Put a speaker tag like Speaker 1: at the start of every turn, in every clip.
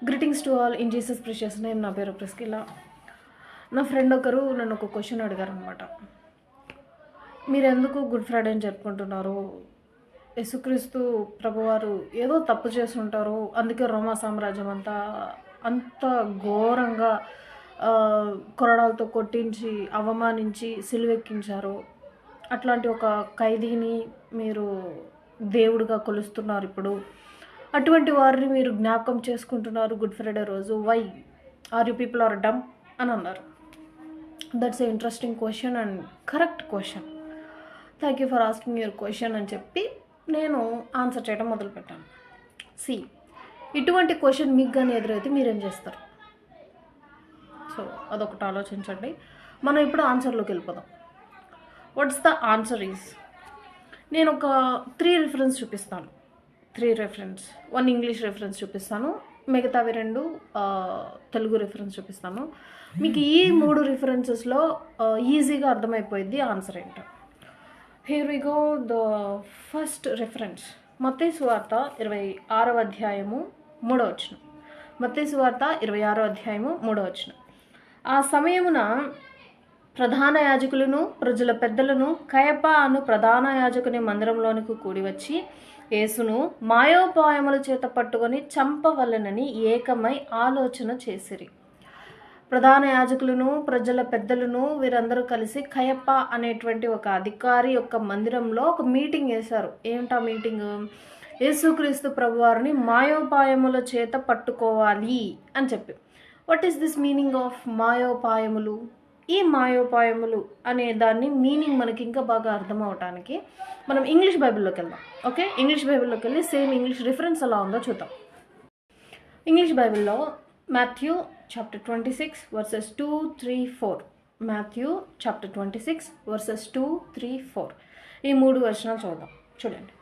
Speaker 1: Greetings to all in Jesus precious name. నా పేరు Priscilla. నా ఫ్రెండ్ ఒకరు నన్ను ఒక క్వశ్చన్ అడిగారు అనమాట. మీరు ఎందుకు గుడ్ ఫ్రైడే అని జరుపుకుంటున్నారు? యేసుక్రీస్తు ప్రభువారు ఏదో తప్పు చేస్తుంటారు, అందుకే రోమా సామ్రాజ్యం అంత ఘోరంగా కొరడాలతో కొట్టించి అవమానించి సిలువెక్కించారు. అట్లాంటి ఒక ఖైదీని మీరు దేవుడిగా కొలుస్తున్నారు. ఇప్పుడు అటువంటి వారిని మీరు జ్ఞాపకం చేసుకుంటున్నారు గుడ్ ఫ్రైడే రోజు. Why are you people are dumb అని అన్నారు. That's a interesting question and correct question. Thank you for asking your question అని చెప్పి నేను ఆన్సర్ చేయడం మొదలుపెట్టాను. సి, ఇటువంటి క్వశ్చన్ మీకు కానీ ఎదురైతే మీరేం చేస్తారు? సో అదొకటి ఆలోచించండి. మనం ఇప్పుడు ఆన్సర్లోకి వెళ్ళిపోదాం. వాట్స్ ద ఆన్సర్ ఈజ్, నేను ఒక 3 రిఫరెన్స్ చూపిస్తాను. 3 రెఫరెన్స్, 1 ఇంగ్లీష్ రెఫరెన్స్ చూపిస్తాను, మిగతావి 2 తెలుగు రిఫరెన్స్ చూపిస్తాను. మీకు ఈ 3 రిఫరెన్సెస్లో ఈజీగా అర్థమైపోయింది ఆన్సర్ ఏంటో. Here we go. The first reference మత్తయి సువార్త 26వ అధ్యాయము 3వ వచనం. మత్తయి సువార్త 26వ అధ్యాయము 3వ వచనం. ఆ సమయమున ప్రధాన యాజకులను ప్రజల పెద్దలను కయప అను ప్రధాన యాజకుని మందిరంలోనికి కూడి వచ్చి యేసును మాయోపాయముల చేత పట్టుకొని చంపవలెనని ఏకమై ఆలోచన చేసిరి. ప్రధాన యాజకులను ప్రజల పెద్దలను వీరందరూ కలిసి కయప అనేటువంటి ఒక అధికారి యొక్క మందిరంలో ఒక మీటింగ్ వేశారు. ఏమిటా మీటింగ్? యేసుక్రీస్తు ప్రభువారిని మాయోపాయముల చేత పట్టుకోవాలి అని చెప్పి. What is this meaning of మాయోపాయములు? ఈ మాయోపాయములు అనే దాన్ని మీనింగ్ మనకి ఇంకా బాగా అర్థం అవడానికి మనం ఇంగ్లీష్ బైబిల్లోకి వెళ్దాం. ఓకే, ఇంగ్లీష్ బైబిల్లోకి వెళ్ళి సేమ్ ఇంగ్లీష్ రిఫరెన్స్ ఎలా ఉందో చూద్దాం. ఇంగ్లీష్ బైబిల్లో Matthew chapter 26 versus 2, 3, 4. Matthew chapter 26 versus 2, 3, 4 ఈ 3 వచనాలు చూద్దాం. చూడండి.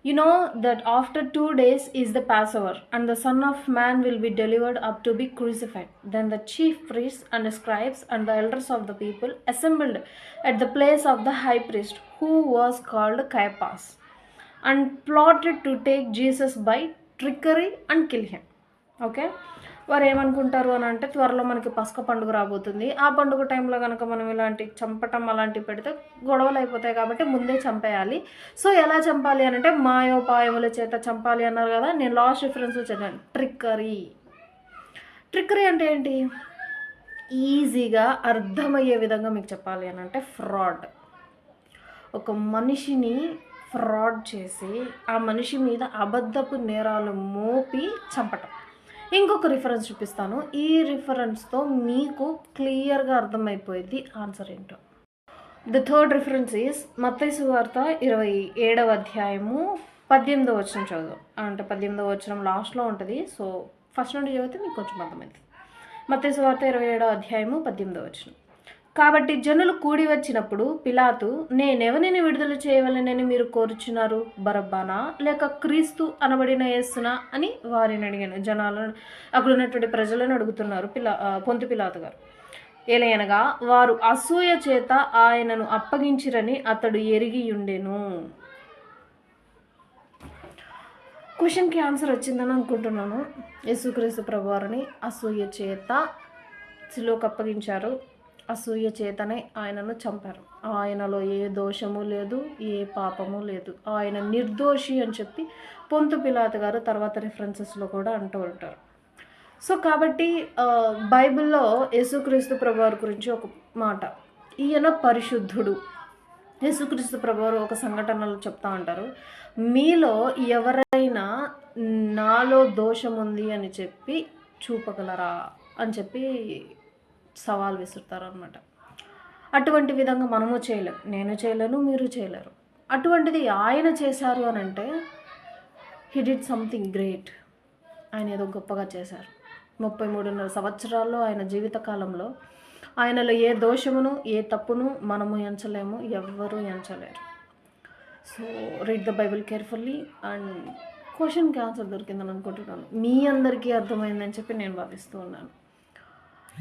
Speaker 1: You know that after 2 days is the Passover, and the Son of Man will be delivered up to be crucified. Then the chief priests and the scribes and the elders of the people assembled at the place of the high priest, who was called Caiaphas, and plotted to take Jesus by trickery and kill him. Okay? వారు ఏమనుకుంటారు అని అంటే, త్వరలో మనకి పస్క పండుగ రాబోతుంది. ఆ పండుగ టైంలో కనుక మనం ఇలాంటి చంపటం అలాంటివి పెడితే గొడవలు అయిపోతాయి కాబట్టి ముందే చంపేయాలి. సో ఎలా చంపాలి అని అంటే మాయోపాయముల చేత చంపాలి అన్నారు కదా. నేను లాస్ట్ రిఫరెన్స్ చదివాను, ట్రిక్కరీ. ట్రిక్కరీ అంటే ఏంటి? ఈజీగా అర్థమయ్యే విధంగా మీకు చెప్పాలి అని అంటే ఫ్రాడ్. ఒక మనిషిని ఫ్రాడ్ చేసి ఆ మనిషి మీద అబద్ధపు నేరాలు మోపి చంపటం. ఇంకొక రిఫరెన్స్ చూపిస్తాను. ఈ రిఫరెన్స్తో మీకు క్లియర్గా అర్థమైపోయింది ఆన్సర్ ఏంటో. ద థర్డ్ రిఫరెన్స్ ఈజ్ మత్తయి సువార్త 27వ అధ్యాయము 18వ వచనం చదువు. అంటే 18వ వచనం లాస్ట్లో ఉంటుంది. సో ఫస్ట్ నుండి చదివితే మీకు కొంచెం అర్థమైంది. మత్తయి సువార్త 27వ అధ్యాయము 18వ వచనం. కాబట్టి జనులు కూడి వచ్చినప్పుడు పిలాతు, నేనెవరిని విడుదల చేయవలనని మీరు కోరుచున్నారు? బరబ్బానా లేక క్రీస్తు అనబడిన యేసునా అని వారిని అడిగాను. జనాలను, అక్కడ ఉన్నటువంటి ప్రజలను అడుగుతున్నారు పొంతు పిలాతు గారు. ఏలయనగా వారు అసూయ చేత ఆయనను అప్పగించిరని అతడు ఎరిగి ఉండెను. క్వశ్చన్కి ఆన్సర్ వచ్చిందని అనుకుంటున్నాను. యేసుక్రీస్తు ప్రభువారిని అసూయ చేత సిలువకు అప్పగించారు. అసూయ చేతనే ఆయనను చంపారు. ఆయనలో ఏ దోషము లేదు, ఏ పాపము లేదు, ఆయన నిర్దోషి అని చెప్పి పొంతు పిలాతు గారు తర్వాత రిఫరెన్సెస్లో కూడా అంటూ ఉంటారు. సో కాబట్టి బైబిల్లో యేసుక్రీస్తు ప్రభువారి గురించి ఒక మాట, ఈయన పరిశుద్ధుడు. యేసుక్రీస్తు ప్రభువారు ఒక సంఘటనలు చెప్తా ఉంటారు, మీలో ఎవరైనా నాలో దోషం ఉంది అని చెప్పి చూపగలరా అని చెప్పి సవాల్ విసురుతారు అనమాట. అటువంటి విధంగా మనము చేయలేం, నేను చేయలేను, మీరు చేయలేరు. అటువంటిది ఆయన చేశారు అని అంటే హీ డిడ్ సంథింగ్ గ్రేట్. ఆయన ఏదో గొప్పగా చేశారు. 33.5 సంవత్సరాల్లో ఆయన జీవితకాలంలో ఆయనలో ఏ దోషమును ఏ తప్పును మనము ఎంచలేము, ఎవ్వరూ ఎంచలేరు. So read the Bible carefully and క్వశ్చన్కి ఆన్సర్ దొరికిందని అనుకుంటున్నాను. మీ అందరికీ అర్థమైందని చెప్పి నేను భావిస్తూ ఉన్నాను.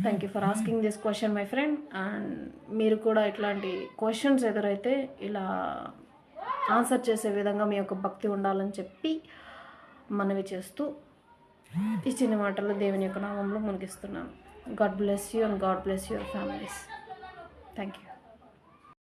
Speaker 1: Thank you for asking this question my friend. And మీరు కూడా ఇట్లాంటి క్వశ్చన్స్ ఎదురైతే ఇలా ఆన్సర్ చేసే విధంగా మీ యొక్క భక్తి ఉండాలని చెప్పి మనవి చేస్తూ ఈ చిన్న మాటల్లో దేవుని యొక్క నామంలో ముగిస్తున్నాను. God bless you and God bless your families. Thank you.